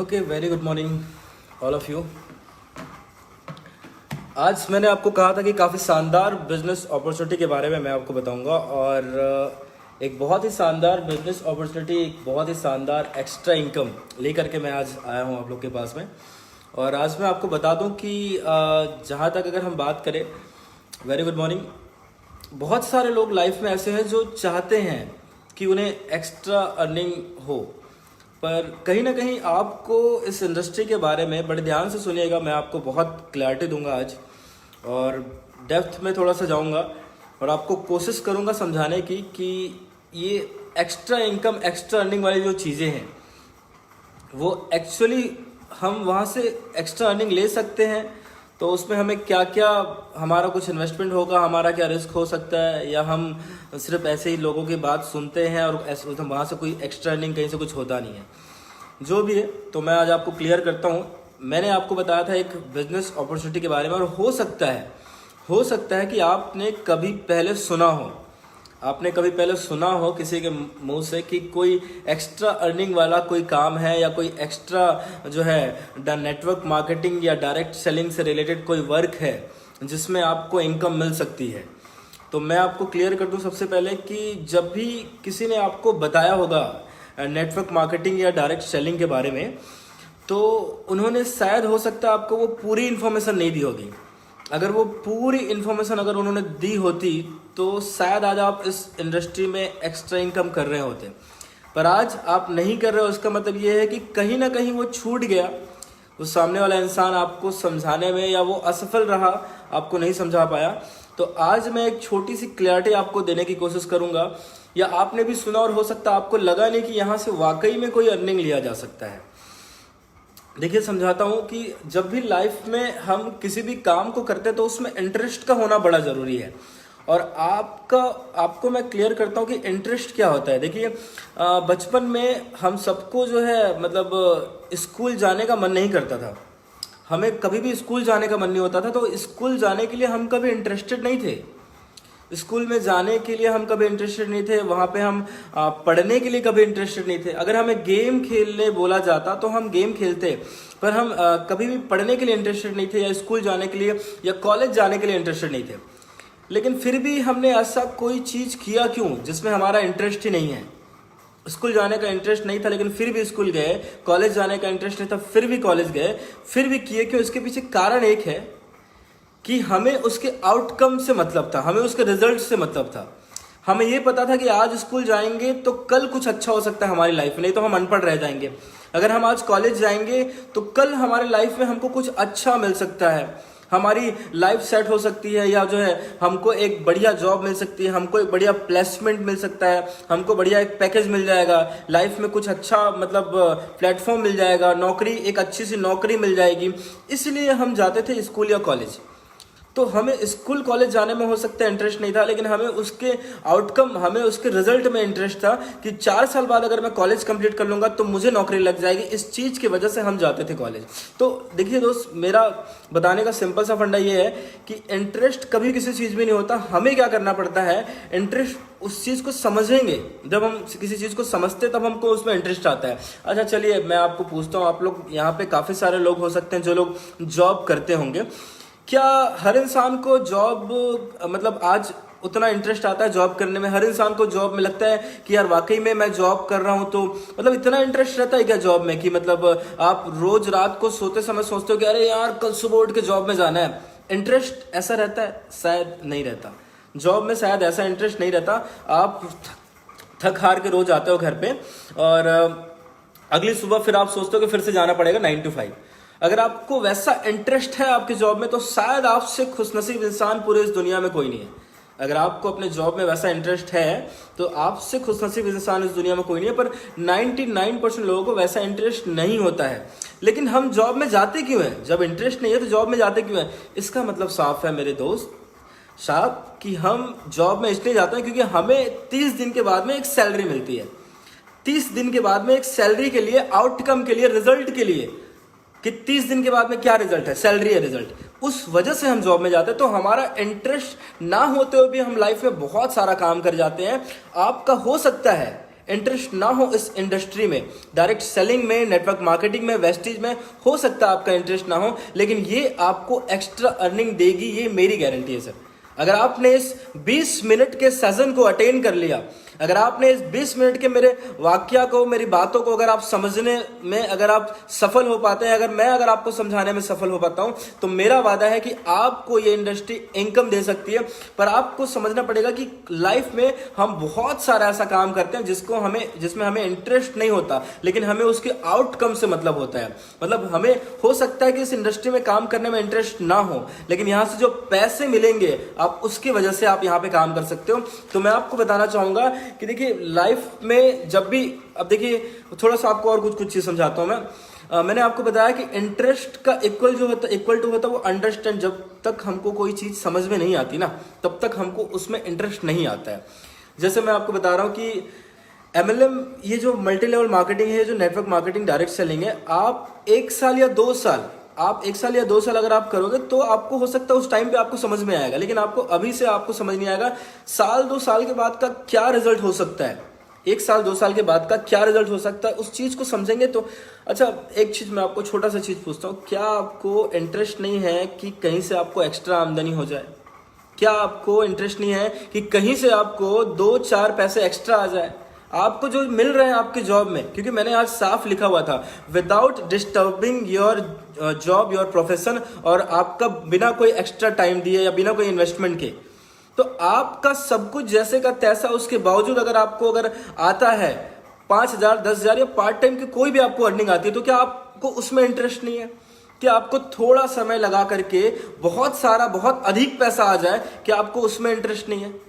Okay, very good morning all of you. आज मैंने आपको कहा था कि काफ़ी शानदार बिजनेस अपॉर्चुनिटी के बारे में मैं आपको बताऊंगा और एक बहुत ही शानदार बिजनेस अपॉर्चुनिटी, एक बहुत ही शानदार एक्स्ट्रा इनकम लेकर के मैं आज आया हूं आप लोग के पास में। और आज मैं आपको बता दूं कि जहां तक अगर हम बात करें, वेरी गुड मॉर्निंग, बहुत सारे लोग लाइफ में ऐसे हैं जो चाहते हैं कि उन्हें एक्स्ट्रा अर्निंग हो, पर कहीं ना कहीं आपको इस इंडस्ट्री के बारे में बड़े ध्यान से सुनिएगा। मैं आपको बहुत क्लैरिटी दूंगा आज और डेप्थ में थोड़ा सा जाऊंगा और आपको कोशिश करूंगा समझाने की कि ये एक्स्ट्रा इनकम, एक्स्ट्रा अर्निंग वाली जो चीज़ें हैं वो एक्चुअली हम वहाँ से एक्स्ट्रा अर्निंग ले सकते हैं। तो उसमें हमें क्या क्या, हमारा कुछ इन्वेस्टमेंट होगा, हमारा क्या रिस्क हो सकता है, या हम सिर्फ ऐसे ही लोगों की बात सुनते हैं और वहाँ से कोई एक्स्ट्रा अर्निंग कहीं से कुछ होता नहीं है। जो भी है तो मैं आज आपको क्लियर करता हूँ। मैंने आपको बताया था एक बिजनेस अपॉर्चुनिटी के बारे में, और हो सकता है कि आपने कभी पहले सुना हो किसी के मुंह से कि कोई एक्स्ट्रा अर्निंग वाला कोई काम है, या कोई एक्स्ट्रा जो है नेटवर्क मार्केटिंग या डायरेक्ट सेलिंग से रिलेटेड कोई वर्क है जिसमें आपको इनकम मिल सकती है। तो मैं आपको क्लियर कर दूं सबसे पहले कि जब भी किसी ने आपको बताया होगा नेटवर्क मार्केटिंग या डायरेक्ट सेलिंग के बारे में, तो उन्होंने शायद हो सकता है आपको वो पूरी इन्फॉर्मेशन नहीं दी होगी। अगर वो पूरी इन्फॉर्मेशन अगर उन्होंने दी होती तो शायद आज आप इस इंडस्ट्री में एक्स्ट्रा इनकम कर रहे होते, पर आज आप नहीं कर रहे हो। इसका मतलब ये है कि कहीं ना कहीं वो छूट गया, वो सामने वाला इंसान आपको समझाने में, या वो असफल रहा, आपको नहीं समझा पाया। तो आज मैं एक छोटी सी क्लैरिटी आपको देने की कोशिश करूंगा, या आपने भी सुना और हो सकता है आपको लगा नहीं कि यहाँ से वाकई में कोई अर्निंग लिया जा सकता है। देखिए, समझाता हूँ कि जब भी लाइफ में हम किसी भी काम को करते हैं तो उसमें इंटरेस्ट का होना बड़ा ज़रूरी है। और आपको मैं क्लियर करता हूँ कि इंटरेस्ट क्या होता है। देखिए, बचपन में हम सबको जो है मतलब स्कूल जाने का मन नहीं करता था, हमें कभी भी स्कूल जाने का मन नहीं होता था। तो स्कूल जाने के लिए हम कभी इंटरेस्टेड नहीं थे, स्कूल में जाने के लिए हम कभी इंटरेस्टेड नहीं थे, वहाँ पे हम पढ़ने के लिए कभी इंटरेस्टेड नहीं थे। अगर हमें गेम खेलने बोला जाता तो हम गेम खेलते, पर हम कभी भी पढ़ने के लिए इंटरेस्टेड नहीं थे, या स्कूल जाने के लिए या कॉलेज जाने के लिए इंटरेस्टेड नहीं थे। लेकिन फिर भी हमने ऐसा कोई चीज़ किया क्यों जिसमें हमारा इंटरेस्ट ही नहीं है। स्कूल जाने का इंटरेस्ट नहीं था लेकिन फिर भी स्कूल गए, कॉलेज जाने का इंटरेस्ट नहीं था फिर भी कॉलेज गए, फिर भी किए क्यों? इसके पीछे कारण एक है कि हमें उसके आउटकम से मतलब था, हमें उसके रिजल्ट से मतलब था। हमें ये पता था कि आज स्कूल जाएंगे तो कल कुछ अच्छा हो सकता है हमारी लाइफ में, नहीं तो हम अनपढ़ रह जाएंगे। अगर हम आज कॉलेज जाएंगे तो कल हमारी लाइफ में हमको कुछ अच्छा मिल सकता है, हमारी लाइफ सेट हो सकती है, या जो है हमको एक बढ़िया जॉब मिल सकती है, हमको एक बढ़िया प्लेसमेंट मिल सकता है, हमको बढ़िया एक पैकेज मिल जाएगा, लाइफ में कुछ अच्छा मतलब प्लेटफॉर्म मिल जाएगा, नौकरी, एक अच्छी सी नौकरी मिल जाएगी। इसलिए हम जाते थे स्कूल या कॉलेज। तो हमें स्कूल कॉलेज जाने में हो सकता है इंटरेस्ट नहीं था, लेकिन हमें उसके आउटकम, हमें उसके रिजल्ट में इंटरेस्ट था कि 4 साल बाद अगर मैं कॉलेज कंप्लीट कर लूंगा तो मुझे नौकरी लग जाएगी। इस चीज की वजह से हम जाते थे कॉलेज। तो देखिए दोस्त, मेरा बताने का सिंपल सा फंडा ये है कि इंटरेस्ट कभी किसी चीज में नहीं होता। हमें क्या करना पड़ता है, इंटरेस्ट उस चीज को समझेंगे। जब हम किसी चीज को समझते तब हमको उसमें इंटरेस्ट आता है। अच्छा चलिए, मैं आपको पूछता हूँ, आप लोग यहाँ पे काफी सारे लोग हो सकते हैं जो लोग जॉब करते होंगे। क्या हर इंसान को जॉब मतलब आज उतना इंटरेस्ट आता है जॉब करने में? हर इंसान को जॉब में लगता है कि यार वाकई में मैं जॉब कर रहा हूं, तो मतलब इतना इंटरेस्ट रहता है क्या जॉब में कि मतलब आप रोज रात को सोते समय सोचते हो कि अरे यार कल सुबह उठ के जॉब में जाना है? इंटरेस्ट ऐसा रहता है? शायद नहीं रहता। जॉब में शायद ऐसा इंटरेस्ट नहीं रहता। आप थक हार के रोज आते हो घर पे, और अगली सुबह फिर आप सोचते हो कि फिर से जाना पड़ेगा 9 to 5। अगर आपको वैसा इंटरेस्ट है आपकी जॉब में तो शायद आपसे खुशनसीब इंसान पूरे इस दुनिया में कोई नहीं है। अगर आपको अपने जॉब में वैसा इंटरेस्ट है तो आपसे खुशनसीब इंसान इस दुनिया में कोई नहीं है। पर 99% लोगों को वैसा इंटरेस्ट नहीं होता है। लेकिन हम जॉब में जाते क्यों हैं? जब इंटरेस्ट नहीं है तो जॉब में जाते क्यों हैं? इसका मतलब साफ है मेरे दोस्त साहब कि हम जॉब में इसलिए जाते हैं क्योंकि हमें 30 दिन के बाद में एक सैलरी मिलती है। 30 दिन के बाद में एक सैलरी के लिए, आउटकम के लिए, रिजल्ट के लिए, कि 30 दिन के बाद में क्या रिजल्ट है, सैलरी है रिजल्ट, उस वजह से हम जॉब में जाते हैं। तो हमारा इंटरेस्ट ना होते हुए भी हम लाइफ में बहुत सारा काम कर जाते हैं। आपका हो सकता है इंटरेस्ट ना हो इस इंडस्ट्री में, डायरेक्ट सेलिंग में, नेटवर्क मार्केटिंग में, वेस्टेज में, हो सकता है आपका इंटरेस्ट ना हो, लेकिन ये आपको एक्स्ट्रा अर्निंग देगी, ये मेरी गारंटी है सर। अगर आपने इस 20 मिनट के सेशन को अटेंड कर लिया, अगर आपने इस 20 मिनट के मेरे वाक्या को, मेरी बातों को अगर आप समझने में अगर आप सफल हो पाते हैं, अगर आपको समझाने में सफल हो पाता हूं, तो मेरा वादा है कि आपको ये इंडस्ट्री इनकम दे सकती है। पर आपको समझना पड़ेगा कि लाइफ में हम बहुत सारा ऐसा काम करते हैं जिसमें हमें इंटरेस्ट नहीं होता, लेकिन हमें उसके आउटकम से मतलब होता है। मतलब हमें हो सकता है कि इस इंडस्ट्री में काम करने में इंटरेस्ट ना हो, लेकिन यहां से जो पैसे मिलेंगे आप उसकी वजह से आप यहां पे काम कर सकते हो। तो मैं आपको बताना चाहूंगा कि देखिए लाइफ में जब भी, अब देखिए थोड़ा सा आपको और कुछ चीज समझाता हूं मैंने आपको बताया कि इंटरेस्ट का इक्वल टू होता है वो अंडरस्टैंड। जब तक हमको कोई चीज समझ में नहीं आती ना, तब तक हमको उसमें इंटरेस्ट नहीं आता है। जैसे मैं आपको बता रहा हूं कि MLM, ये जो मल्टी लेवल मार्केटिंग है, जो नेटवर्क मार्केटिंग डायरेक्ट सेलिंग है, आप 1 साल या 2 साल अगर आप करोगे तो आपको हो सकता है उस टाइम पे आपको समझ में आएगा, लेकिन आपको अभी से आपको समझ नहीं आएगा। साल 2 साल के बाद का क्या रिजल्ट हो सकता है, 1 साल 2 साल के बाद का क्या रिजल्ट हो सकता है, उस चीज को समझेंगे तो। अच्छा, एक चीज मैं आपको छोटा सा चीज पूछता हूँ, क्या आपको इंटरेस्ट नहीं है कि कहीं से आपको एक्स्ट्रा आमदनी हो जाए? क्या आपको इंटरेस्ट नहीं है कि कहीं से आपको 2-4 पैसे एक्स्ट्रा आ जाए? आपको जो मिल रहे हैं आपके जॉब में, क्योंकि मैंने आज साफ लिखा हुआ था, without disturbing your job, your profession, और आपका बिना कोई एक्स्ट्रा टाइम दिए या बिना कोई इन्वेस्टमेंट के, तो आपका सब कुछ जैसे का तैसा, उसके बावजूद अगर आता है 5,000, 10,000 या पार्ट टाइम की कोई भी आपको अर्निंग आती है, तो क्या आपको उसमें इंटरेस्ट नहीं है? कि आपको थोड़ा समय लगा करके बहुत अधिक पैसा आ जाए, कि आपको उसमें इंटरेस्ट नहीं है?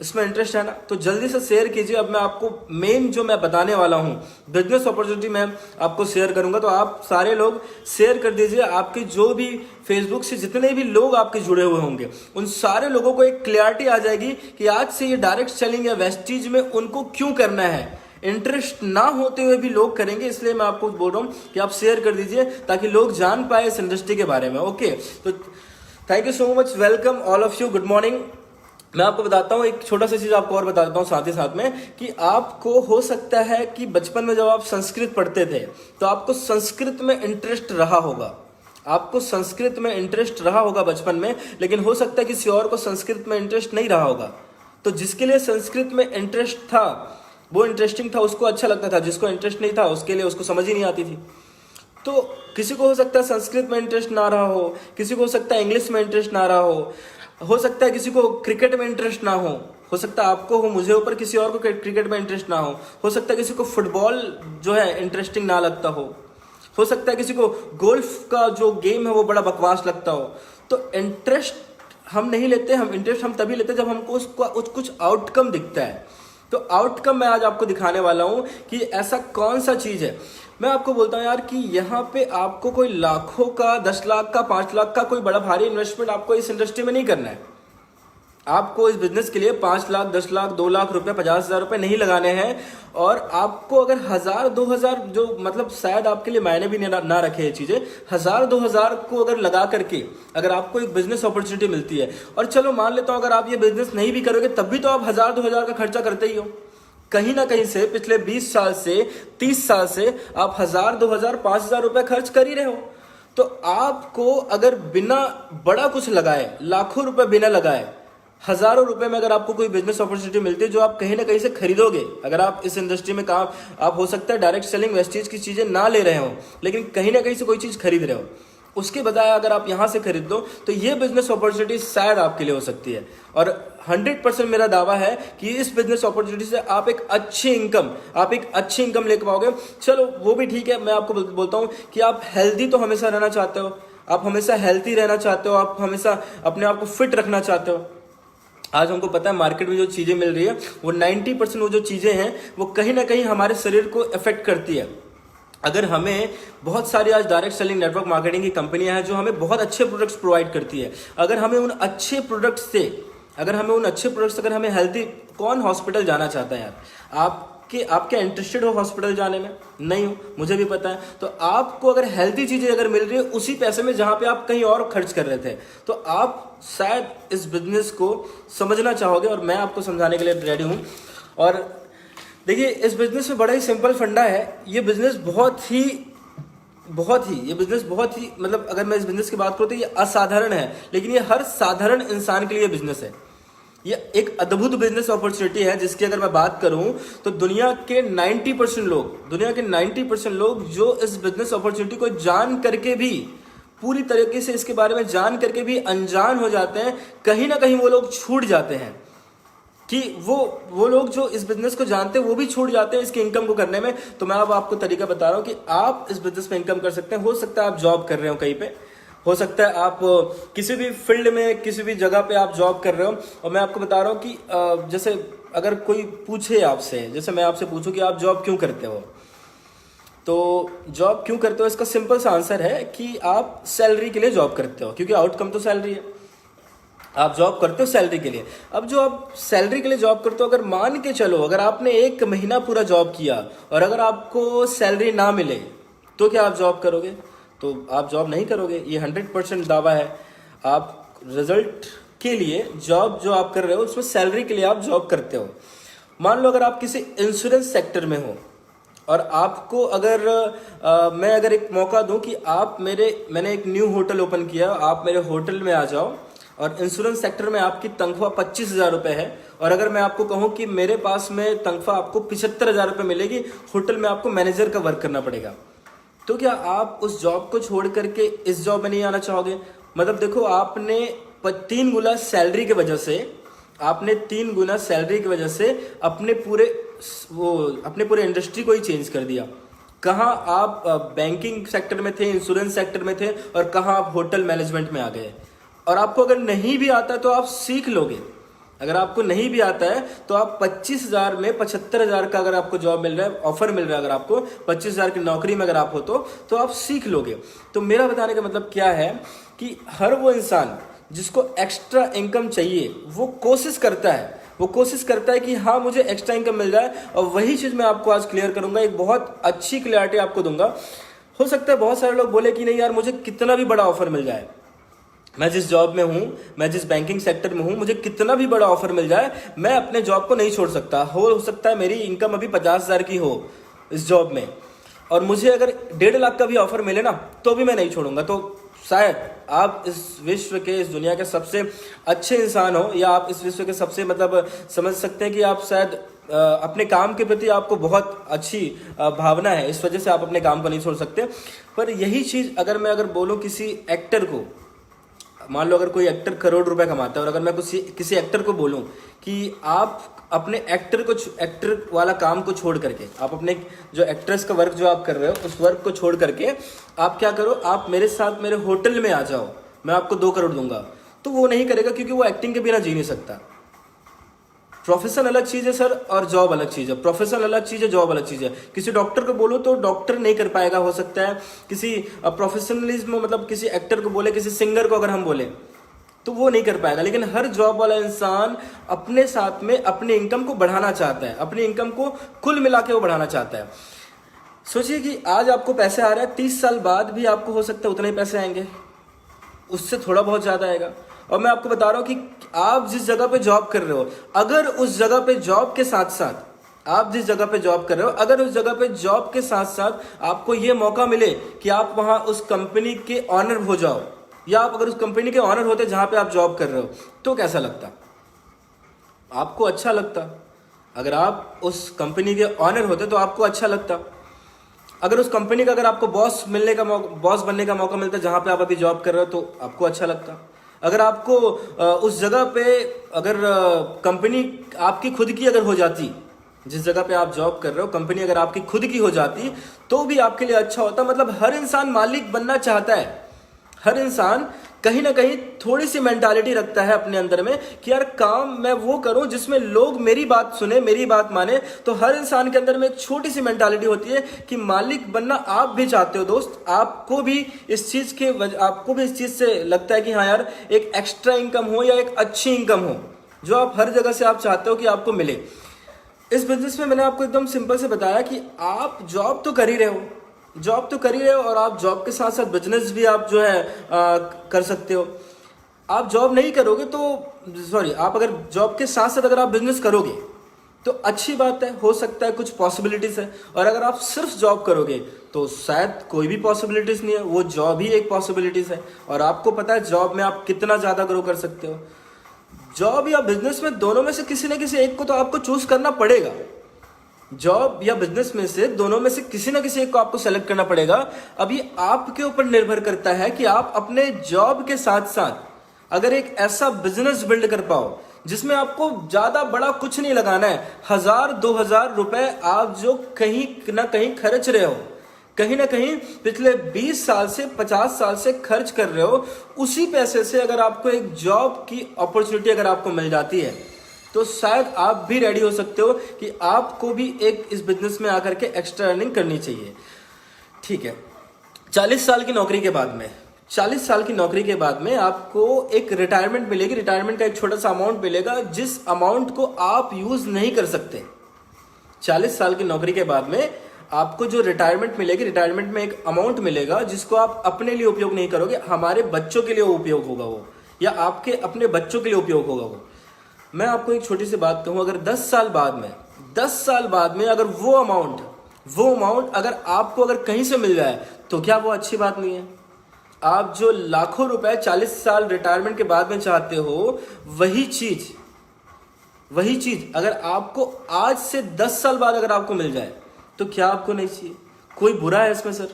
इसमें इंटरेस्ट है ना? तो जल्दी से शेयर कीजिए। अब मैं आपको मेन जो मैं बताने वाला हूं, बिजनेस अपॉर्चुनिटी मैं आपको शेयर करूंगा, तो आप सारे लोग शेयर कर दीजिए। आपके जो भी फेसबुक से जितने भी लोग आपके जुड़े हुए होंगे, उन सारे लोगों को एक क्लैरिटी आ जाएगी कि आज से ये डायरेक्ट सेलिंग या वेस्टीज में उनको क्यों करना है। इंटरेस्ट ना होते हुए भी लोग करेंगे, इसलिए मैं आपको बोल रहा हूं कि आप शेयर कर दीजिए ताकि लोग जान पाए इस इंडस्ट्री के बारे में। ओके, तो thank you so much, welcome all of you, good morning. मैं आपको बताता हूं एक छोटा सा चीज आपको और बता देता हूं साथ ही साथ में, कि आपको हो सकता है कि बचपन में जब आप संस्कृत पढ़ते थे तो आपको संस्कृत में इंटरेस्ट रहा होगा, बचपन में, लेकिन हो सकता है किसी और को संस्कृत में इंटरेस्ट नहीं रहा होगा। तो जिसके लिए संस्कृत में इंटरेस्ट था, वो इंटरेस्टिंग था, उसको अच्छा लगता था। जिसको इंटरेस्ट नहीं था, उसके लिए उसको समझ ही नहीं आती थी। तो किसी को हो सकता है संस्कृत में इंटरेस्ट ना रहा हो, किसी को हो सकता है इंग्लिश में इंटरेस्ट ना रहा हो सकता है किसी को क्रिकेट में इंटरेस्ट ना हो सकता है आपको हो, मुझे ऊपर किसी और को क्रिकेट में इंटरेस्ट ना हो सकता है किसी को फुटबॉल जो है इंटरेस्टिंग ना लगता हो सकता है किसी को गोल्फ का जो गेम है वो बड़ा बकवास लगता हो। तो इंटरेस्ट हम नहीं लेते, इंटरेस्ट हम तभी लेते हैं जब हमको उसका कुछ आउटकम दिखता है। तो आउटकम मैं आज आपको दिखाने वाला हूं कि ऐसा कौन सा चीज है। मैं आपको बोलता हूं यार कि यहाँ पे आपको कोई लाखों का, 10 लाख का, 5 लाख का कोई बड़ा भारी इन्वेस्टमेंट आपको इस इंडस्ट्री में नहीं करना है। आपको इस बिजनेस के लिए 5 लाख, 10 लाख, 2 लाख रुपए, 50,000 रुपए नहीं लगाने हैं। और आपको अगर 1,000, 2,000, जो मतलब शायद आपके लिए मायने भी ना रखे ये चीजें, 1,000, 2,000 को अगर लगा करके अगर आपको एक बिजनेस अपॉर्चुनिटी मिलती है, और चलो मान लेता हूं अगर आप ये बिजनेस नहीं भी करोगे तब भी तो आप 1,000, 2,000 का खर्चा करते ही हो। कहीं ना कहीं से पिछले 20 साल से, 30 साल से आप 1,000, 2,000, 5,000 रुपए खर्च कर ही रहे हो। तो आपको अगर बिना बड़ा कुछ लगाए, लाखों रुपए बिना लगाए, हजारों रुपए में अगर आपको कोई बिजनेस अपॉर्चुनिटी मिलती है जो आप कहीं ना कहीं से खरीदोगे, अगर आप इस इंडस्ट्री में काम, आप हो सकता है डायरेक्ट सेलिंग, वेस्टेज की चीजें ना ले रहे हो, लेकिन कहीं ना कहीं से कोई चीज खरीद रहे हो, उसके बजाय अगर आप यहां से खरीद दो तो ये बिजनेस अपॉर्चुनिटी शायद आपके लिए हो सकती है। और 100% मेरा दावा है कि इस बिजनेस अपॉर्चुनिटी से आप एक अच्छी इनकम ले पाओगे। चलो वो भी ठीक है, मैं आपको बोलता हूं कि आप हेल्दी तो हमेशा रहना चाहते हो, आप हमेशा हेल्थी रहना चाहते हो, आप हमेशा अपने आप को फिट रखना चाहते हो। आज हमको पता है मार्केट में जो चीजें मिल रही है वो 90% वो जो चीजें हैं वो कहीं ना कहीं हमारे शरीर को इफेक्ट करती है। अगर हमें बहुत सारी आज डायरेक्ट सेलिंग नेटवर्क मार्केटिंग की कंपनियां हैं जो हमें बहुत अच्छे प्रोडक्ट्स प्रोवाइड करती है, अगर हमें उन अच्छे प्रोडक्ट्स अगर हमें हेल्थी, कौन हॉस्पिटल जाना चाहता है यार? आप क्या इंटरेस्टेड हो हॉस्पिटल जाने में? नहीं हो, मुझे भी पता है। तो आपको अगर हेल्थी चीजें अगर मिल रही है उसी पैसे में जहां पे आप कहीं और खर्च कर रहे थे, तो आप शायद इस बिजनेस को समझना चाहोगे, और मैं आपको समझाने के लिए रेडी हूं। और देखिए, इस बिजनेस में बड़ा ही सिंपल फंडा है। ये बिजनेस ये बिजनेस बहुत ही मतलब, अगर मैं इस बिजनेस की बात करूँ तो ये असाधारण है, लेकिन ये हर साधारण इंसान के लिए बिजनेस है। ये एक अद्भुत बिजनेस अपॉर्चुनिटी है जिसकी अगर मैं बात करूं तो दुनिया के 90% लोग जो इस बिजनेस अपॉर्चुनिटी को जान करके भी, पूरी तरीके से इसके बारे में जान करके भी अनजान हो जाते हैं। कहीं ना कहीं वो लोग छूट जाते हैं कि वो लोग जो इस बिजनेस को जानते हैं वो भी छूट जाते हैं इसकी इनकम को करने में। तो मैं अब आपको तरीका बता रहा हूं कि आप इस बिजनेस में इनकम कर सकते हैं। हो सकता है आप जॉब कर रहे हो कहीं पे, हो सकता है आप किसी भी फील्ड में, किसी भी जगह पे आप जॉब कर रहे हो, और मैं आपको बता रहा हूँ कि जैसे अगर कोई पूछे आपसे, जैसे मैं आपसे पूछूं कि आप जॉब क्यों करते हो, तो जॉब क्यों करते हो, इसका सिंपल सा आंसर है कि आप सैलरी के लिए जॉब करते हो, क्योंकि आउटकम तो सैलरी है। आप जॉब करते हो सैलरी के लिए। अब जो आप सैलरी के लिए जॉब करते हो, अगर मान के चलो अगर आपने 1 महीना पूरा जॉब किया और अगर आपको सैलरी ना मिले, तो क्या आप जॉब करोगे? तो आप जॉब नहीं करोगे। ये 100% दावा है। आप रिजल्ट के लिए जॉब जो आप कर रहे हो उसमें सैलरी के लिए आप जॉब करते हो। मान लो अगर आप किसी इंश्योरेंस सेक्टर में हो और आपको अगर मैं अगर एक मौका दूं कि मैंने एक न्यू होटल ओपन किया, आप मेरे होटल में आ जाओ और इंश्योरेंस सेक्टर में आपकी तनख्वाह 25,000 रुपये है, और अगर मैं आपको कहूं कि मेरे पास में तनख्वाह आपको 75,000 रुपये मिलेगी, होटल में आपको मैनेजर का वर्क करना पड़ेगा, तो क्या आप उस जॉब को छोड़ करके इस जॉब में नहीं आना चाहोगे? मतलब देखो, आपने 3 गुना सैलरी की वजह से अपने पूरे इंडस्ट्री को ही चेंज कर दिया। कहाँ आप बैंकिंग सेक्टर में थे, इंश्योरेंस सेक्टर में थे, और कहाँ आप होटल मैनेजमेंट में आ गए। और आपको अगर नहीं भी आता है तो आप सीख लोगे। अगर आपको नहीं भी आता है तो आप 25,000 में 75,000 का अगर आपको जॉब मिल रहा है, ऑफर मिल रहा है, अगर आपको 25,000 की नौकरी में अगर आप हो तो आप सीख लोगे। तो मेरा बताने का मतलब क्या है कि हर वो इंसान जिसको एक्स्ट्रा इनकम चाहिए वो कोशिश करता है कि हाँ मुझे एक्स्ट्रा इनकम मिल जाए, और वही चीज़ मैं आपको आज क्लियर करूंगा। एक बहुत अच्छी क्लियरिटी आपको दूंगा। हो सकता है बहुत सारे लोग बोले कि नहीं यार, मुझे कितना भी बड़ा ऑफर मिल जाए, मैं जिस जॉब में हूं, मैं जिस बैंकिंग सेक्टर में हूं, मुझे कितना भी बड़ा ऑफर मिल जाए, मैं अपने जॉब को नहीं छोड़ सकता। हो सकता है मेरी इनकम अभी 50,000 की हो इस जॉब में, और मुझे अगर 1.5 लाख का भी ऑफर मिले ना, तो भी मैं नहीं छोड़ूंगा। तो शायद आप इस विश्व के, इस दुनिया के सबसे अच्छे इंसान हो, या आप इस विश्व के सबसे मतलब समझ सकते हैं कि आप शायद अपने काम के प्रति आपको बहुत अच्छी भावना है, इस वजह से आप अपने काम को नहीं छोड़ सकते। पर यही चीज़ अगर मैं बोलूँ किसी एक्टर को, मान लो अगर कोई एक्टर करोड़ रुपए कमाता है, और अगर मैं किसी एक्टर को बोलूं कि आप अपने एक्टर वाला काम को छोड़ करके, आप अपने जो एक्ट्रेस का वर्क जो आप कर रहे हो उस वर्क को छोड़ करके आप क्या करो, आप मेरे साथ मेरे होटल में आ जाओ, मैं आपको 2 करोड़ दूंगा, तो वो नहीं करेगा, क्योंकि वो एक्टिंग के बिना जी नहीं सकता। प्रोफेशन अलग चीज है सर, और जॉब अलग चीज है। प्रोफेशन अलग चीज है, जॉब अलग चीज है। किसी डॉक्टर को बोलो तो डॉक्टर नहीं कर पाएगा, हो सकता है किसी प्रोफेशनलिज्म मतलब किसी एक्टर को बोले, किसी सिंगर को अगर हम बोले तो वो नहीं कर पाएगा। लेकिन हर जॉब वाला इंसान अपने साथ में अपनी इनकम को बढ़ाना चाहता है, अपनी इनकम को कुल मिला के वो बढ़ाना चाहता है। सोचिए कि आज आपको पैसे आ रहे हैं, 30 साल बाद भी आपको हो सकता है उतने ही पैसे आएंगे, उससे थोड़ा बहुत ज्यादा आएगा। और मैं आपको बता रहा हूं कि आप जिस जगह पे जॉब कर रहे हो, अगर उस जगह पे जॉब के साथ साथ आप जिस जगह पे जॉब कर रहे हो, अगर उस जगह पे जॉब के साथ साथ आपको यह मौका मिले कि आप वहां उस कंपनी के ऑनर हो जाओ, या आप अगर उस कंपनी के ऑनर होते जहां पे आप जॉब कर रहे हो, तो कैसा लगता? आपको अच्छा लगता। अगर आप उस कंपनी के ऑनर होते तो आपको अच्छा लगता। अगर उस कंपनी का अगर आपको बॉस बनने का मौका मिलता जहां पे आप अभी जॉब कर रहे हो, तो आपको अच्छा लगता। अगर आपको उस जगह पे अगर कंपनी आपकी खुद की अगर हो जाती, जिस जगह पे आप जॉब कर रहे हो कंपनी अगर आपकी खुद की हो जाती, तो भी आपके लिए अच्छा होता। मतलब हर इंसान मालिक बनना चाहता है। हर इंसान कहीं ना कहीं थोड़ी सी मेंटालिटी रखता है अपने अंदर में कि यार काम मैं वो करूं जिसमें लोग मेरी बात सुने, मेरी बात माने। तो हर इंसान के अंदर में एक छोटी सी मेंटालिटी होती है कि मालिक बनना आप भी चाहते हो दोस्त। आपको भी इस चीज से लगता है कि हाँ यार, एक एक्स्ट्रा इनकम हो या एक अच्छी इनकम हो, जो आप हर जगह से आप चाहते हो कि आपको मिले। इस बिजनेस में मैंने आपको एकदम सिंपल से बताया कि आप जॉब तो कर ही रहे हो, और आप जॉब के साथ साथ बिजनेस भी आप जो है कर सकते हो। आप जॉब नहीं करोगे तो आप अगर जॉब के साथ साथ अगर आप बिजनेस करोगे तो अच्छी बात है, हो सकता है कुछ पॉसिबिलिटीज है। और अगर आप सिर्फ जॉब करोगे तो शायद कोई भी पॉसिबिलिटीज नहीं है, वो जॉब ही एक पॉसिबिलिटीज है। और आपको पता है जॉब में आप कितना ज्यादा ग्रो कर सकते हो। जॉब या बिजनेस में दोनों में से किसी न किसी एक को तो आपको चूज करना पड़ेगा। जॉब या बिजनेस में से दोनों में से किसी ना किसी एक को आपको सेलेक्ट करना पड़ेगा। अब ये आपके ऊपर निर्भर करता है कि आप अपने जॉब के साथ साथ अगर एक ऐसा बिजनेस बिल्ड कर पाओ जिसमें आपको ज्यादा बड़ा कुछ नहीं लगाना है, 1000-2000 रुपए आप जो कहीं ना कहीं खर्च रहे हो, कहीं ना कहीं पिछले 20 साल से 50 साल से खर्च कर रहे हो, उसी पैसे से अगर आपको एक जॉब की अपॉर्चुनिटी अगर आपको मिल जाती है तो शायद आप भी रेडी हो सकते हो कि आपको भी एक इस बिजनेस में आकर के एक्स्ट्रा अर्निंग करनी चाहिए। ठीक है, 40 साल की नौकरी के बाद में 40 साल की नौकरी के बाद में आपको एक रिटायरमेंट मिलेगी। रिटायरमेंट का एक छोटा सा अमाउंट मिलेगा जिस अमाउंट को आप यूज नहीं कर सकते। 40 साल की नौकरी के बाद में आपको जो रिटायरमेंट मिलेगी, रिटायरमेंट में एक अमाउंट मिलेगा जिसको आप अपने लिए उपयोग नहीं करोगे, हमारे बच्चों के लिए उपयोग होगा वो, या आपके अपने बच्चों के लिए उपयोग होगा वो। मैं आपको एक छोटी सी बात कहूं, अगर 10 साल बाद में अगर वो अमाउंट अगर आपको अगर कहीं से मिल जाए तो क्या वो अच्छी बात नहीं है? आप जो लाखों रुपए 40 साल रिटायरमेंट के बाद में चाहते हो, वही चीज अगर आपको आज से 10 साल बाद अगर आपको मिल जाए तो क्या आपको नहीं चाहिए? कोई बुरा है इसमें सर?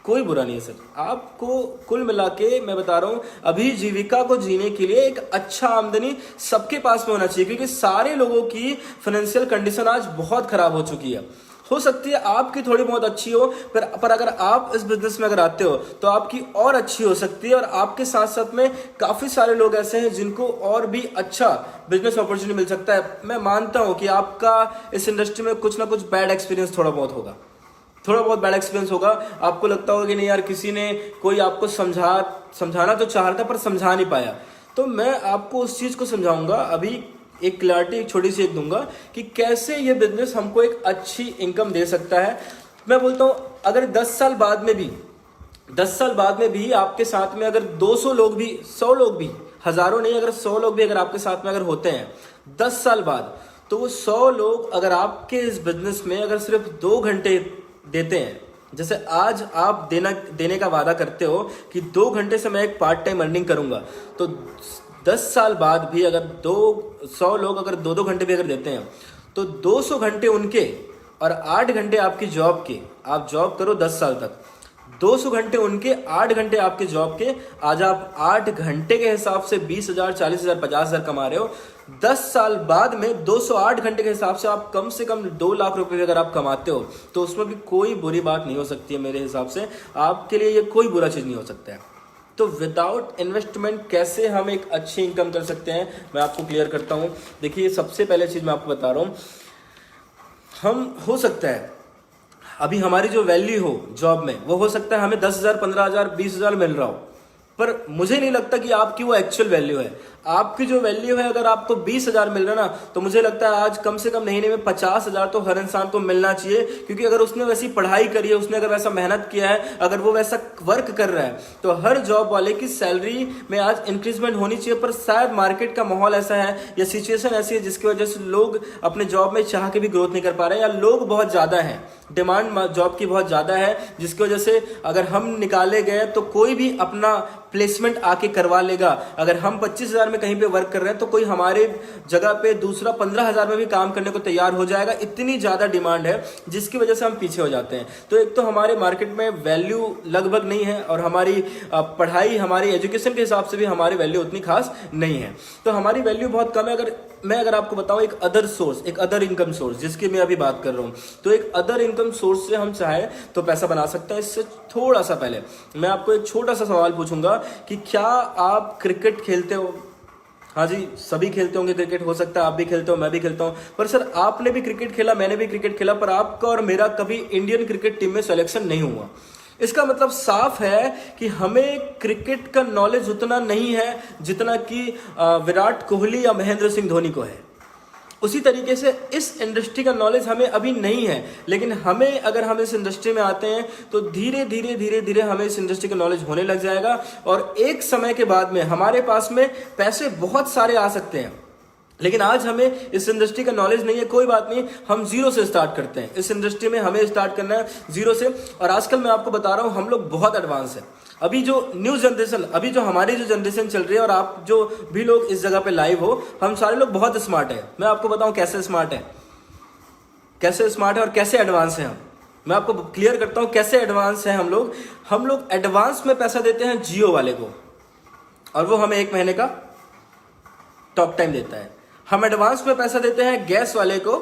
कोई बुरा नहीं है सर। आपको कुल मिला के मैं बता रहा हूं, अभी जीविका को जीने के लिए एक अच्छा आमदनी सबके पास में होना चाहिए, क्योंकि सारे लोगों की फाइनेंशियल कंडीशन आज बहुत खराब हो चुकी है। हो सकती है आपकी थोड़ी बहुत अच्छी हो, पर अगर आप इस बिजनेस में अगर आते हो तो आपकी और अच्छी हो सकती है। और आपके साथ साथ में काफी सारे लोग ऐसे हैं जिनको और भी अच्छा बिजनेस अपॉर्चुनिटी मिल सकता है। मैं मानता हूं कि आपका इस इंडस्ट्री में कुछ ना कुछ बैड एक्सपीरियंस थोड़ा बहुत बैड एक्सपीरियंस होगा। आपको लगता होगा कि नहीं यार, किसी ने कोई आपको समझाना तो चाह रहा था पर समझा नहीं पाया। तो मैं आपको उस चीज को समझाऊंगा, अभी एक क्लैरिटी छोटी सी एक दूंगा कि कैसे ये बिजनेस हमको एक अच्छी इनकम दे सकता है। मैं बोलता हूं अगर 10 साल बाद में भी आपके साथ में अगर 200 लोग भी, 100 लोग भी, हजारों नहीं, अगर 100 लोग भी अगर आपके साथ में अगर होते हैं 10 साल बाद, तो वो 100 लोग अगर आपके इस बिजनेस में अगर सिर्फ 2 घंटे देते हैं, जैसे आज आप देने का वादा करते हो कि 2 घंटे से मैं एक पार्ट टाइम अर्निंग करूंगा, तो 10 साल बाद भी अगर 100 लोग अगर 2-2 घंटे भी अगर देते हैं तो 200 घंटे उनके और 8 घंटे आपकी जॉब के, आप जॉब करो 10 साल तक, 200 घंटे उनके, 8 घंटे आपके जॉब के। आज आप 8 घंटे के हिसाब से 20,000, 40,000, 50,000 कमा रहे हो। 10 साल बाद में 208 घंटे के हिसाब से आप कम से कम 2 लाख रुपए अगर आप कमाते हो तो उसमें भी कोई बुरी बात नहीं हो सकती है। मेरे हिसाब से आपके लिए ये कोई बुरा चीज नहीं हो सकता है। तो विदाउट इन्वेस्टमेंट कैसे हम एक अच्छी इनकम कर सकते हैं, मैं आपको क्लियर करता हूं। देखिए, सबसे पहले चीज मैं आपको बता रहा हूं, हम हो सकता है अभी हमारी जो वैल्यू हो जॉब में, वो हो सकता है हमें 10,000, 15,000, 20,000 मिल रहा हो, पर मुझे नहीं लगता कि आपकी वो एक्चुअल वैल्यू है। आपकी जो वैल्यू है, अगर आपको 20,000 मिल रहा ना, तो मुझे लगता है आज कम से कम महीने में 50,000 तो हर इंसान को मिलना चाहिए। क्योंकि अगर उसने वैसी पढ़ाई करी है, उसने अगर वैसा मेहनत किया है, अगर वो वैसा वर्क कर रहा है, तो हर जॉब वाले की सैलरी में आज इंक्रीजमेंट होनी चाहिए। पर शायद मार्केट का माहौल ऐसा है या सिचुएशन ऐसी है जिसकी वजह से लोग अपने जॉब में चाह के भी ग्रोथ नहीं कर पा रहे हैं, या लोग बहुत ज्यादा हैं, डिमांड जॉब की बहुत ज्यादा है, जिसकी वजह से अगर हम निकाले गए तो कोई भी अपना प्लेसमेंट आके करवा लेगा। अगर हम 25,000 में कहीं पे वर्क कर रहे हैं तो कोई हमारे जगह पे दूसरा 15,000 में भी काम करने को तैयार हो जाएगा। इतनी ज्यादा डिमांड है जिसकी वजह से हम पीछे हो जाते हैं। तो एक तो हमारे मार्केट में वैल्यू लगभग नहीं है, और हमारी पढ़ाई, हमारी एजुकेशन के हिसाब से भी हमारी वैल्यू उतनी खास नहीं है। तो हमारी वैल्यू बहुत कम है। अगर आपको बताऊं एक अदर इनकम सोर्स जिसकी मैं अभी बात कर रहा हूं, तो एक अदर इनकम सोर्स से हम चाहे तो पैसा बना सकते हैं। इससे थोड़ा सा पहले मैं आपको एक छोटा सा सवाल पूछूंगा कि क्या आप क्रिकेट खेलते हो? हाँ जी, सभी खेलते होंगे क्रिकेट, हो सकता है आप भी खेलते हो, मैं भी खेलता हूं। पर सर, आपने भी क्रिकेट खेला, मैंने भी क्रिकेट खेला, पर आपका और मेरा कभी इंडियन क्रिकेट टीम में सिलेक्शन नहीं हुआ। इसका मतलब साफ है कि हमें क्रिकेट का नॉलेज उतना नहीं है जितना कि विराट कोहली या महेंद्र सिंह धोनी को है। उसी तरीके से इस इंडस्ट्री का नॉलेज हमें अभी नहीं है, लेकिन अगर हम इस इंडस्ट्री में आते हैं तो धीरे धीरे हमें इस इंडस्ट्री का नॉलेज होने लग जाएगा, और एक समय के बाद में हमारे पास में पैसे बहुत सारे आ सकते हैं। लेकिन आज हमें इस इंडस्ट्री का नॉलेज नहीं है, कोई बात नहीं, हम जीरो से स्टार्ट करते हैं। इस इंडस्ट्री में हमें स्टार्ट करना है जीरो से। और आजकल मैं आपको बता रहा हूं, हम लोग बहुत एडवांस है। अभी जो न्यू जनरेशन, अभी जो हमारी जो जनरेशन चल रही है, और आप जो भी लोग इस जगह पे लाइव हो, हम सारे लोग बहुत स्मार्ट है। मैं आपको बताऊं कैसे स्मार्ट है, कैसे स्मार्ट है और कैसे एडवांस है हम। मैं आपको क्लियर करता हूं कैसे एडवांस है हम लोग। हम लोग एडवांस में पैसा देते हैं जियो वाले को, और वो हमें 1 महीने का टॉक टाइम देता है। हम एडवांस में पैसा देते हैं गैस वाले को,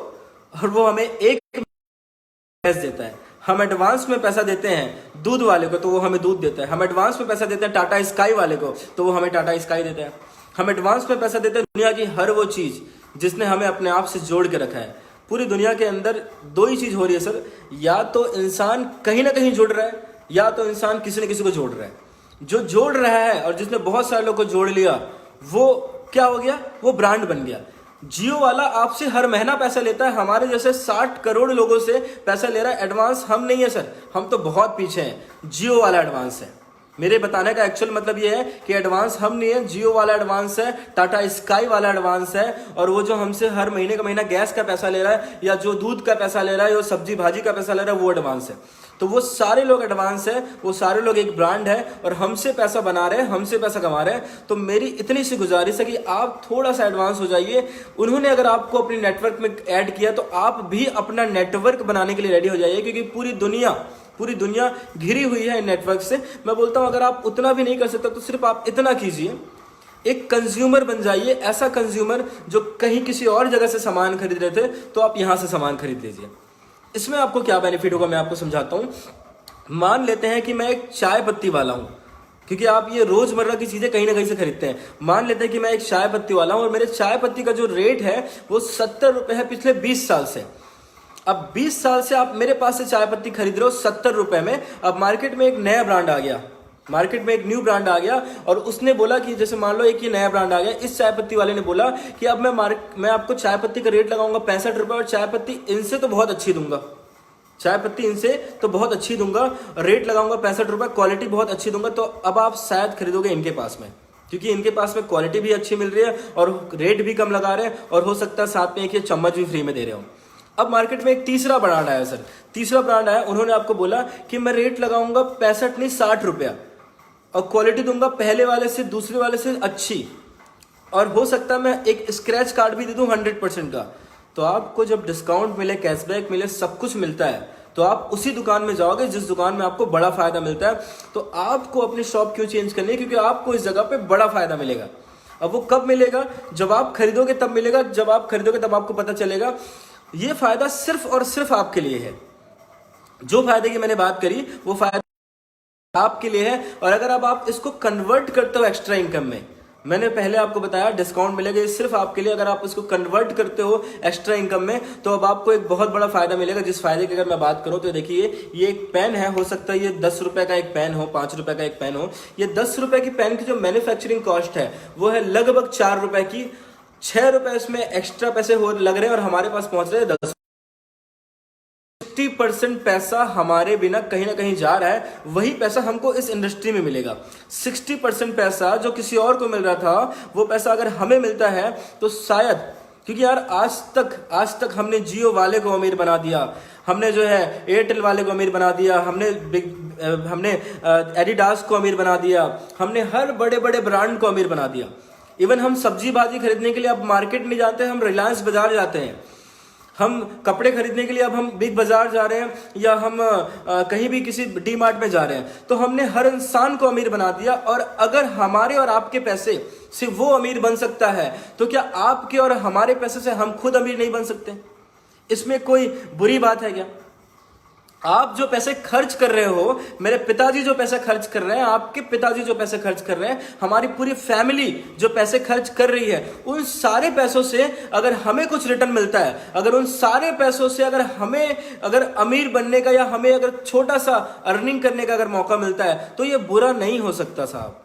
और वो हमें 1 गैस देता है। हम एडवांस में पैसा देते हैं दूध वाले को, तो वो हमें दूध देता है। हम एडवांस में पैसा देते हैं टाटा स्काई वाले को, तो वो हमें टाटा स्काई देता है। हम एडवांस में पैसा देते हैं दुनिया की हर वो चीज जिसने हमें अपने आप से जोड़ के रखा है। पूरी दुनिया के अंदर 2 ही चीज हो रही है सर, या तो इंसान कहीं ना कहीं जुड़ रहा है, या तो इंसान किसी न किसी को जोड़ रहा है। जो जोड़ रहा है और जिसने बहुत सारे लोगों को जोड़ लिया, वो क्या हो गया, वो ब्रांड बन गया। जियो वाला आपसे हर महीना पैसा लेता है, हमारे जैसे 60 करोड़ लोगों से पैसा ले रहा है। एडवांस हम नहीं है सर, हम तो बहुत पीछे हैं, जियो वाला एडवांस है। मेरे बताने का एक्चुअल मतलब ये है कि एडवांस हम नहीं है, जियो वाला एडवांस है, टाटा स्काई वाला एडवांस है। और वो जो हमसे हर महीने का महीना गैस का पैसा ले रहा है, या जो दूध का पैसा ले रहा है, या सब्जी भाजी का पैसा ले रहा है, वो एडवांस है। तो वो सारे लोग एडवांस है, वो सारे लोग एक ब्रांड है, और हमसे पैसा बना रहे हैं, हमसे पैसा कमा रहे हैं। तो मेरी इतनी सी गुजारिश है कि आप थोड़ा सा एडवांस हो जाइए। उन्होंने अगर आपको अपनी नेटवर्क में ऐड किया, तो आप भी अपना नेटवर्क बनाने के लिए रेडी हो जाइए, क्योंकि पूरी दुनिया घिरी हुई है नेटवर्क से। मैं बोलता हूं अगर आप उतना भी नहीं कर सकते, तो सिर्फ आप इतना कीजिए, एक कंज्यूमर बन जाइए, ऐसा कंज्यूमर जो कहीं किसी और जगह से सामान खरीद रहे थे, तो आप यहां से सामान खरीद लीजिए। इसमें आपको क्या बेनिफिट होगा, मैं आपको समझाता हूं। मान लेते हैं कि मैं एक चाय पत्ती वाला हूं, क्योंकि आप ये रोजमर्रा की चीजें कहीं ना कहीं से खरीदते हैं। मान लेते हैं कि मैं एक चाय पत्ती वाला हूं, और मेरे चाय पत्ती का जो रेट है वो 70 रुपए है पिछले 20 साल से। अब 20 साल से आप मेरे पास से चाय पत्ती खरीद रहे हो 70 रुपए में। अब मार्केट में एक नया ब्रांड आ गया, मार्केट में एक न्यू ब्रांड आ गया, और उसने बोला कि जैसे मान लो एक ये नया ब्रांड आ गया, इस चाय पत्ती वाले ने बोला कि अब मैं आपको चाय पत्ती का रेट लगाऊंगा 65 रुपए, और चाय पत्ती इनसे तो बहुत अच्छी दूंगा, चाय पत्ती इनसे तो बहुत अच्छी दूंगा, रेट लगाऊंगा 65 रुपए, क्वालिटी बहुत अच्छी दूंगा। तो अब आप शायद खरीदोगे इनके पास में, क्योंकि इनके पास में क्वालिटी भी अच्छी मिल रही है और रेट भी कम लगा रहे हैं, और हो सकता है साथ में एक ये चम्मच भी फ्री में दे रहे हो। अब मार्केट में एक तीसरा ब्रांड आया सर, तीसरा ब्रांड आया, उन्होंने आपको बोला कि मैं रेट लगाऊंगा 65 नहीं 60 रुपया, और क्वालिटी दूंगा पहले वाले से दूसरे वाले से अच्छी, और हो सकता है मैं एक स्क्रैच कार्ड भी दे दूं 100% का। तो आपको जब डिस्काउंट मिले, कैशबैक मिले, सब कुछ मिलता है, तो आप उसी दुकान में जाओगे जिस दुकान में आपको बड़ा फायदा मिलता है। तो आपको अपनी शॉप क्यों चेंज करनी है, क्योंकि आपको इस जगह पे बड़ा फायदा मिलेगा। अब वो कब मिलेगा, जब आप खरीदोगे तब मिलेगा, जब आप खरीदोगे तब आपको पता चलेगा। ये फायदा सिर्फ और सिर्फ आपके लिए है। जो फायदे की मैंने बात करी वो फायदा आपके लिए है। और अगर अब आप इसको कन्वर्ट करते हो एक्स्ट्रा इनकम में, मैंने पहले आपको बताया डिस्काउंट मिलेगा, ये सिर्फ आपके लिए। अगर आप इसको कन्वर्ट करते हो एक्स्ट्रा इनकम में, तो अब आपको एक बहुत बड़ा फायदा मिलेगा। जिस फायदे की अगर मैं बात करूं तो देखिए, ये एक पेन है, हो सकता है ये 10 रुपए का एक पेन हो, 5 रुपए का एक पेन हो। ये 10 रुपए की पेन की जो मैन्युफैक्चरिंग कॉस्ट है वो है लगभग 4 रुपए की। 6 रुपए इसमें एक्स्ट्रा पैसे हो लग रहे हैं, और हमारे पास पहुंच रहे हैं 10। 60% पैसा हमारे बिना कहीं ना कहीं जा रहा है, वही पैसा हमको इस इंडस्ट्री में मिलेगा। 60% पैसा जो किसी और को मिल रहा था, वो पैसा अगर हमें मिलता है तो शायद, क्योंकि यार आज तक हमने जियो वाले को अमीर बना दिया, हमने जो है एयरटेल वाले को अमीर बना दिया, हमने एडिडास को अमीर बना दिया, हमने हर बड़े बड़े ब्रांड को अमीर बना दिया। इवन हम सब्जी भाजी खरीदने के लिए अब मार्केट नहीं जाते, हम रिलायंस बाजार जाते हैं। हम कपड़े खरीदने के लिए अब हम बिग बाजार जा रहे हैं, या हम कहीं भी किसी डी मार्ट में जा रहे हैं। तो हमने हर इंसान को अमीर बना दिया। और अगर हमारे और आपके पैसे से वो अमीर बन सकता है, तो क्या आपके और हमारे पैसे से हम खुद अमीर नहीं बन सकते? इसमें कोई बुरी बात है क्या? आप जो पैसे खर्च कर रहे हो, मेरे पिताजी जो पैसे खर्च कर रहे हैं, आपके पिताजी जो पैसे खर्च कर रहे हैं, हमारी पूरी फैमिली जो पैसे खर्च कर रही है, उन सारे पैसों से अगर हमें कुछ रिटर्न मिलता है, अगर उन सारे पैसों से अगर अमीर बनने का, या हमें अगर छोटा सा अर्निंग करने का अगर मौका मिलता है, तो ये बुरा नहीं हो सकता साहब।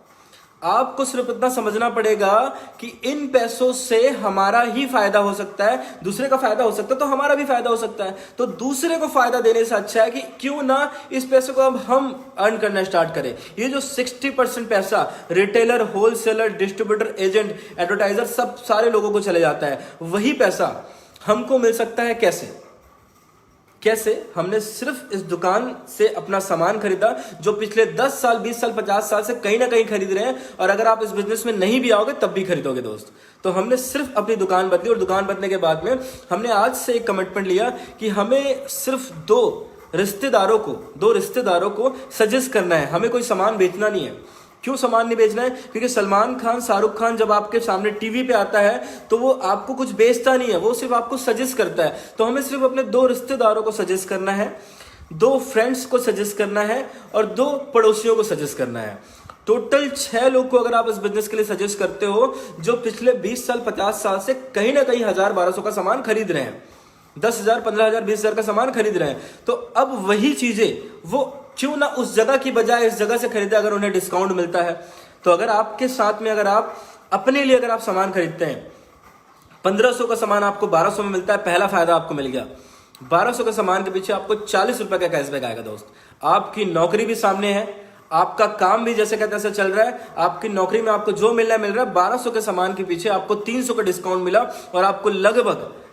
आपको सिर्फ इतना समझना पड़ेगा कि इन पैसों से हमारा ही फायदा हो सकता है, दूसरे का फायदा हो सकता है तो हमारा भी फायदा हो सकता है। तो दूसरे को फायदा देने से अच्छा है कि क्यों ना इस पैसे को अब हम अर्न करना स्टार्ट करें। ये जो 60% पैसा retailer, wholesaler, distributor, agent, advertiser सब सारे लोगों को चले जाता है, वही पैसा हमको मिल सकता है। कैसे? हमने सिर्फ इस दुकान से अपना सामान खरीदा जो पिछले 10 साल, 20 साल, 50 साल से कहीं ना कहीं खरीद रहे हैं, और अगर आप इस बिजनेस में नहीं भी आओगे तब भी खरीदोगे दोस्त। तो हमने सिर्फ अपनी दुकान बदली, और दुकान बदलने के बाद में हमने आज से एक कमिटमेंट लिया कि हमें सिर्फ दो रिश्तेदारों को सजेस्ट करना है, हमें कोई सामान बेचना नहीं है। क्यों सामान नहीं बेचना है? क्योंकि सलमान खान, शाहरुख खान जब आपके सामने टीवी पे आता है तो वो आपको कुछ बेचता नहीं है, वो सिर्फ आपको सजेस्ट करता है। तो हमें सिर्फ अपने 2 रिश्तेदारों को सजेस्ट करना है, 2 फ्रेंड्स को सजेस्ट करना है, और 2 पड़ोसियों को सजेस्ट करना है। टोटल 6 लोग को अगर आप इस बिजनेस के लिए सजेस्ट करते हो जो पिछले 20 साल, 50 साल से कहीं ना कहीं 1000-1200 का सामान खरीद रहे हैं, 10,000, 15,000, 20,000 का सामान खरीद रहे हैं, तो अब वही चीजें वो क्यों ना उस जगह की बजाय इस जगह से खरीदे अगर उन्हें डिस्काउंट मिलता है। तो अगर आपके साथ में अगर आप अपने लिए अगर आप सामान खरीदते हैं, 1500 का सामान आपको 1200 में मिलता है, पहला फायदा आपको मिल गया। 1200 का सामान के पीछे आपको 40 रुपए का कैशबैक आएगा दोस्त। आपकी नौकरी भी सामने है, आपका काम भी जैसे कहते हैं चल रहा है, आपकी नौकरी में आपको जो मिल रहा है 1200 के सामान के पीछे आपको 300 का डिस्काउंट मिला, और आपको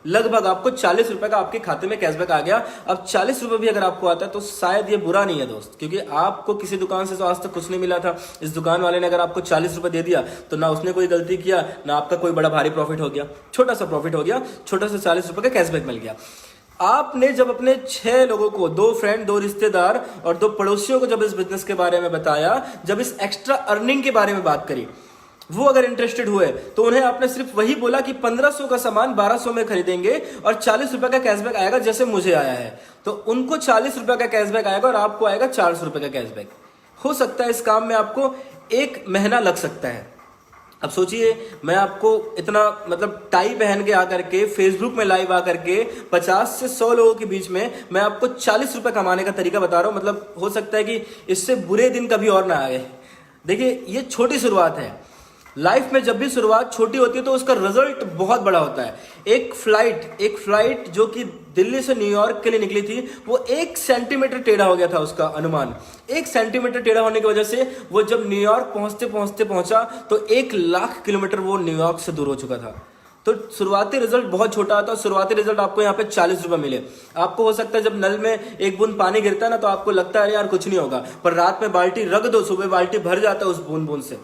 लगभग आपको 40 रुपए का आपके खाते में कैशबैक आ गया। अब 40 रुपए भी अगर आपको आता है तो शायद ये बुरा नहीं है दोस्त, क्योंकि आपको किसी दुकान से तो आज तक कुछ नहीं मिला था। इस दुकान वाले ने अगर आपको 40 रुपए दे दिया तो ना उसने कोई गलती किया, ना आपका कोई बड़ा भारी प्रॉफिट हो गया, छोटा सा प्रॉफिट हो गया, छोटा सा 40 रुपए का कैशबैक मिल गया। आपने जब अपने 6 लोगों को, 2 फ्रेंड, 2 रिश्तेदार और 2 पड़ोसियों को जब इस बिजनेस के बारे में बताया, जब इस एक्स्ट्रा अर्निंग के बारे में बात करी, वो अगर इंटरेस्टेड हुए तो उन्हें आपने सिर्फ वही बोला कि 1500 का सामान 1200 में खरीदेंगे और 40 रुपए का कैशबैक आएगा, जैसे मुझे आया है। तो उनको 40 रुपए का कैशबैक आएगा और आपको आएगा 400 रुपए का कैशबैक। हो सकता है इस काम में आपको 1 महीना लग सकता है। अब सोचिए, मैं आपको इतना मतलब टाई पहन के आकर के फेसबुक में लाइव आकर के 50 से 100 लोगों के बीच में मैं आपको 40 रुपए कमाने का तरीका बता रहा हूं। मतलब हो सकता है कि इससे बुरे दिन कभी और ना आए। देखिए, ये छोटी शुरुआत है। लाइफ में जब भी शुरुआत छोटी होती है तो उसका रिजल्ट बहुत बड़ा होता है। एक फ्लाइट जो कि दिल्ली से न्यूयॉर्क के लिए निकली थी, वो 1 सेंटीमीटर टेढ़ा हो गया था। उसका अनुमान 1 सेंटीमीटर टेढ़ा होने की वजह से वो जब न्यूयॉर्क पहुंचा तो 1 लाख किलोमीटर वो न्यूयॉर्क से दूर हो चुका था। तो शुरुआती रिजल्ट बहुत छोटा आता है। शुरुआती रिजल्ट आपको यहाँ पे 40 रुपए मिले। आपको हो सकता है जब नल में 1 बूंद पानी गिरता है ना तो आपको लगता है यार कुछ नहीं होगा, पर रात में बाल्टी रख दो, सुबह बाल्टी भर जाता है उस बूंद से।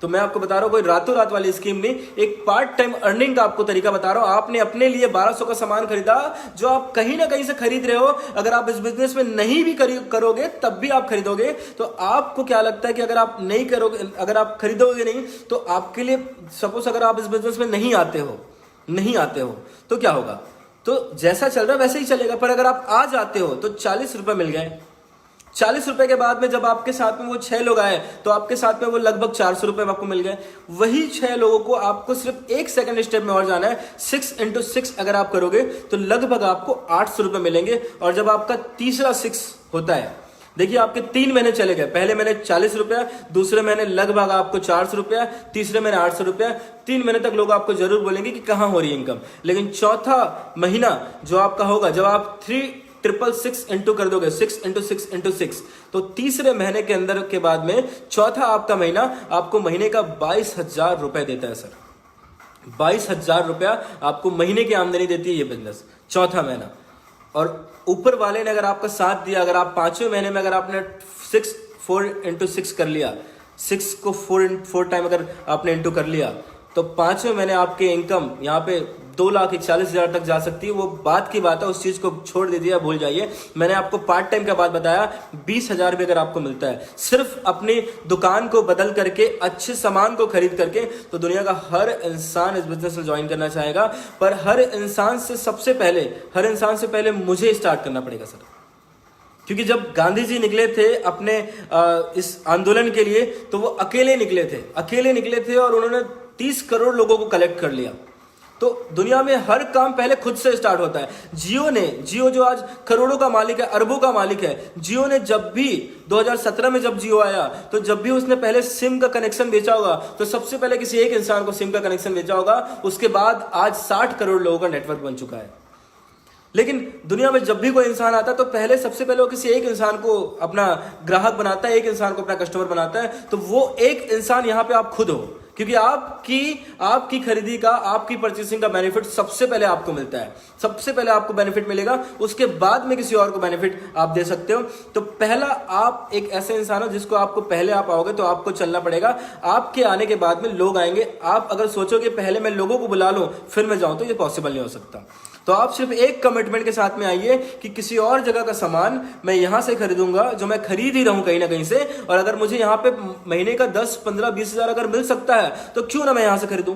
तो मैं आपको बता रहा हूं, कोई रातों रात वाली स्कीम नहीं, एक पार्ट टाइम अर्निंग का आपको तरीका बता रहा हूं। आपने अपने लिए 1200 का सामान खरीदा जो आप कहीं ना कहीं से खरीद रहे हो। अगर आप इस बिजनेस में नहीं भी करोगे तब भी आप खरीदोगे, तो आपको क्या लगता है कि अगर आप नहीं करोगे, अगर आप खरीदोगे नहीं तो आपके लिए, सपोज अगर आप इस बिजनेस में नहीं आते हो तो क्या होगा? तो जैसा चल रहा है वैसे ही चलेगा। पर अगर आप आ जाते हो तो 40 रुपए मिल गए। 40 रुपए के बाद में जब आपके साथ में वो 6 लोग आए तो आपके साथ में वो लगभग 400 रुपए आपको मिल गए। वही 6 लोगों को आपको सिर्फ 1 सेकंड स्टेप में और जाना है। 6 × 6 अगर आप करोगे तो लगभग आपको 800 रुपए मिलेंगे। और जब आपका तीसरा 6 होता है, देखिए आपके 3 महीने चले गए। पहले महीने 40 रुपया, दूसरे महीने लगभग आपको 400 रुपया, तीसरे महीने 800 रुपया। 3 महीने तक लोग आपको जरूर बोलेंगे कि कहां हो रही है इनकम। लेकिन चौथा महीना जो आपका होगा, जब आप 3,666 इंटू कर दोगे, 6 × 6 × 6, तो तीसरे महीने के अंदर के बाद में चौथा आपका महीना आपको महीने का 22,000 रुपए देता है सर। 22,000 रुपया आपको महीने की आमदनी देती है ये बिजनेस, चौथा महीना। और ऊपर वाले ने अगर आपका साथ दिया, अगर आप 5वें महीने में अगर आपने 4 × 6 कर लिया, 6 को 4 टाइम अगर आपने इंटू कर लिया, तो 5वें महीने आपके इनकम यहाँ पे 2,40,000 तक जा सकती है। वो बात की बात है, उस चीज को छोड़ दीजिए, भूल जाइए। मैंने आपको पार्ट टाइम का बात बताया, 20,000 भी अगर आपको मिलता है सिर्फ अपनी दुकान को बदल करके, अच्छे सामान को खरीद करके, तो दुनिया का हर इंसान इस बिजनेस में ज्वाइन करना चाहेगा। पर हर इंसान से पहले मुझे स्टार्ट करना पड़ेगा सर। क्योंकि जब गांधी जी निकले थे अपने इस आंदोलन के लिए, तो वो अकेले निकले थे और उन्होंने 30 करोड़ लोगों को कलेक्ट कर लिया। तो दुनिया में हर काम पहले खुद से स्टार्ट होता है। जियो जो आज करोड़ों का मालिक है, अरबों का मालिक है, जियो ने जब भी 2017 में जब जियो आया तो जब भी उसने पहले सिम का कनेक्शन बेचा होगा तो सबसे पहले किसी एक इंसान को सिम का कनेक्शन बेचा होगा, उसके बाद आज 60 करोड़ लोगों का नेटवर्क बन चुका है। लेकिन दुनिया में जब भी कोई इंसान आता है तो पहले सबसे पहले वो किसी एक इंसान को अपना ग्राहक बनाता है, एक इंसान को अपना कस्टमर बनाता है। तो वो एक इंसान यहाँ पे आप खुद हो, क्योंकि आपकी खरीदी का, आपकी परचेसिंग का बेनिफिट सबसे पहले आपको मिलता है, सबसे पहले आपको बेनिफिट मिलेगा, उसके बाद में किसी और को बेनिफिट आप दे सकते हो। तो पहला आप एक ऐसे इंसान हो जिसको आपको, पहले आप आओगे तो आपको चलना पड़ेगा, आपके आने के बाद में लोग आएंगे। आप अगर सोचोगे पहले मैं लोगों को बुला लूं फिर मैं जाऊं, तो ये पॉसिबल नहीं हो सकता। तो आप सिर्फ एक कमिटमेंट के साथ में आइए कि किसी और जगह का सामान मैं यहां से खरीदूंगा जो मैं खरीद ही रहूं कहीं ना कहीं से, और अगर मुझे यहां पे महीने का 10, 15, 20 हजार अगर मिल सकता है तो क्यों ना मैं यहां से खरीदूं।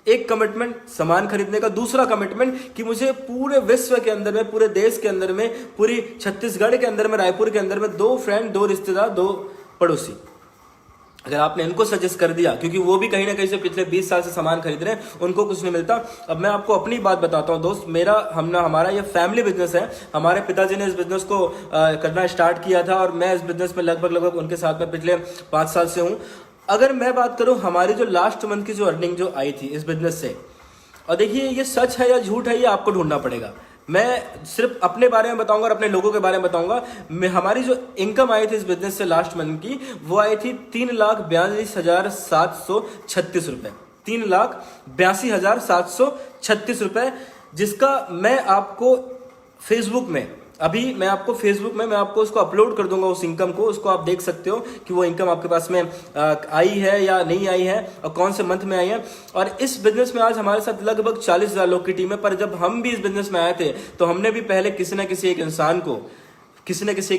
एक कमिटमेंट सामान खरीदने का। दूसरा कमिटमेंट कि मुझे पूरे विश्व के अंदर में, पूरे देश के अंदर में, पूरी छत्तीसगढ़ के अंदर में, रायपुर के अंदर में 2 फ्रेंड, 2 रिश्तेदार, 2 पड़ोसी, अगर आपने इनको सजेस्ट कर दिया, क्योंकि वो भी कहीं ना कहीं से पिछले 20 साल से सामान खरीद रहे हैं, उनको कुछ नहीं मिलता। अब मैं आपको अपनी बात बताता हूँ दोस्त, हमारा ये फैमिली बिजनेस है। हमारे पिताजी ने इस बिजनेस को करना स्टार्ट किया था और मैं इस बिजनेस में लगभग उनके साथ में पिछले 5 साल से हूँ। अगर मैं बात करूँ हमारी जो लास्ट मंथ की जो अर्निंग जो आई थी इस बिजनेस से, और देखिए ये सच है या झूठ है ये आपको ढूंढना पड़ेगा, मैं सिर्फ अपने बारे में बताऊंगा और अपने लोगों के बारे में बताऊंगा। हमारी जो इनकम आई थी इस बिजनेस से लास्ट मंथ की, वो आई थी 3,42,736 रुपए, 3,82,736 रुपए, जिसका मैं आपको फेसबुक में, अभी मैं आपको फेसबुक में मैं आपको उसको अपलोड कर दूंगा उस इनकम को, उसको आप देख सकते हो कि वो इनकम आपके पास में आई है या नहीं आई है और कौन से मंथ में आई है। और इस बिजनेस में आज हमारे साथ लगभग 40,000 लोग की टीम है। पर जब हम भी इस बिजनेस में आए थे तो हमने भी पहले किसी न किसी एक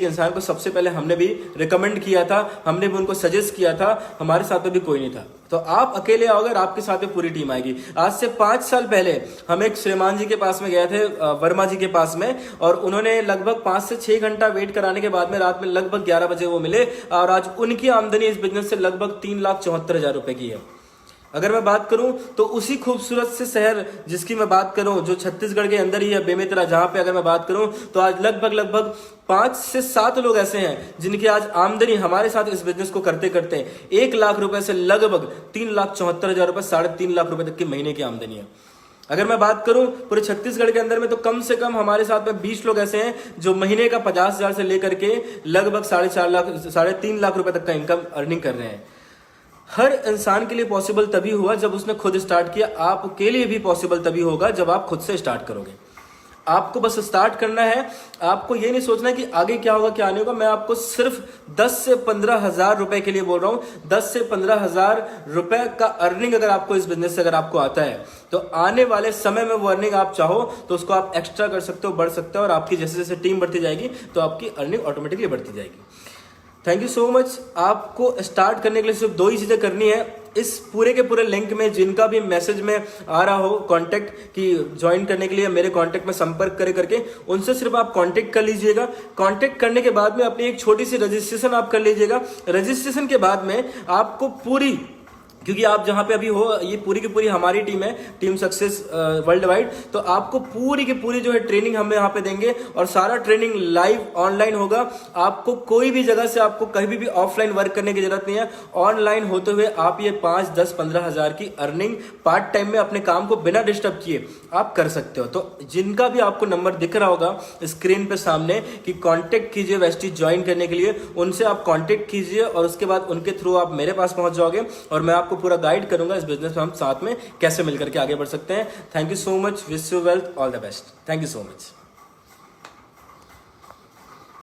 इंसान को सबसे पहले हमने भी रिकमेंड किया था, हमने भी उनको सजेस्ट किया था, हमारे साथ में भी कोई नहीं था। तो आप अकेले आओगे और आपके साथ में पूरी टीम आएगी। आज से 5 साल पहले हम एक श्रीमान जी के पास में गए थे, वर्मा जी के पास में, और उन्होंने लगभग 5 से 6 घंटा वेट कराने के बाद में रात में लगभग 11 बजे वो मिले, और आज उनकी आमदनी इस बिजनेस से लगभग 3,74,000 रुपए की है। अगर मैं बात करूं तो उसी खूबसूरत से शहर जिसकी मैं बात करूं जो छत्तीसगढ़ के अंदर ही है, बेमेतरा, जहां पे अगर मैं बात करूं तो आज लगभग 5 से 7 लोग ऐसे हैं जिनकी आज आमदनी हमारे साथ इस बिजनेस को करते करते 1 लाख रुपए से लगभग 3,74,000 रुपए, 3.5 लाख रुपए तक की महीने की आमदनी है। अगर मैं बात करूं पूरे छत्तीसगढ़ के अंदर में तो कम से कम हमारे साथ में 20 लोग ऐसे हैं जो महीने का 50,000 से लेकर के लगभग 4.5 लाख, 3.5 लाख रुपए तक का इनकम अर्निंग कर रहे हैं। हर इंसान के लिए पॉसिबल तभी हुआ जब उसने खुद स्टार्ट किया, आपके लिए भी पॉसिबल तभी होगा जब आप खुद से स्टार्ट करोगे। आपको बस स्टार्ट करना है, आपको ये नहीं सोचना कि आगे क्या होगा क्या नहीं होगा। मैं आपको सिर्फ 10 से 15,000 रुपए के लिए बोल रहा हूं। 10 से 15,000 रुपए का अर्निंग अगर आपको इस बिजनेस से अगर आपको आता है तो आने वाले समय में वो अर्निंग आप चाहो तो उसको आप एक्स्ट्रा कर सकते हो, बढ़ सकते हो, और आपकी जैसे जैसे टीम बढ़ती जाएगी तो आपकी अर्निंग ऑटोमेटिकली बढ़ती जाएगी। Thank you so much. आपको स्टार्ट करने के लिए सिर्फ 2 ही चीजें करनी है। इस पूरे के पूरे लिंक में जिनका भी मैसेज में आ रहा हो कांटेक्ट की ज्वाइन करने के लिए मेरे कांटेक्ट में संपर्क करके उनसे सिर्फ आप कांटेक्ट कर लीजिएगा। कांटेक्ट करने के बाद में अपनी एक छोटी सी रजिस्ट्रेशन आप कर लीजिएगा। रजिस्ट्रेशन के बाद में आपको पूरी, क्योंकि आप जहां पे अभी हो ये पूरी की पूरी हमारी टीम है, टीम सक्सेस वर्ल्ड वाइड, तो आपको पूरी की पूरी जो है ट्रेनिंग हम यहाँ पे देंगे और सारा ट्रेनिंग लाइव ऑनलाइन होगा। आपको कोई भी जगह से, आपको कहीं भी ऑफलाइन वर्क करने की जरूरत नहीं है। ऑनलाइन होते हुए आप ये 5, 10, 15 हजार की अर्निंग पार्ट टाइम में अपने काम को बिना डिस्टर्ब किए आप कर सकते हो। तो जिनका भी आपको नंबर दिख रहा होगा स्क्रीन पे सामने कि कांटेक्ट कीजिए वेस्टीज ज्वाइन करने के लिए, उनसे आप कांटेक्ट कीजिए और उसके बाद उनके थ्रू आप मेरे पास पहुंच जाओगे और मैं आपको पूरा गाइड करूंगा इस बिजनेस में हम साथ में कैसे मिलकर के आगे बढ़ सकते हैं। Thank you so much, wish you wealth, all the best. Thank you so much.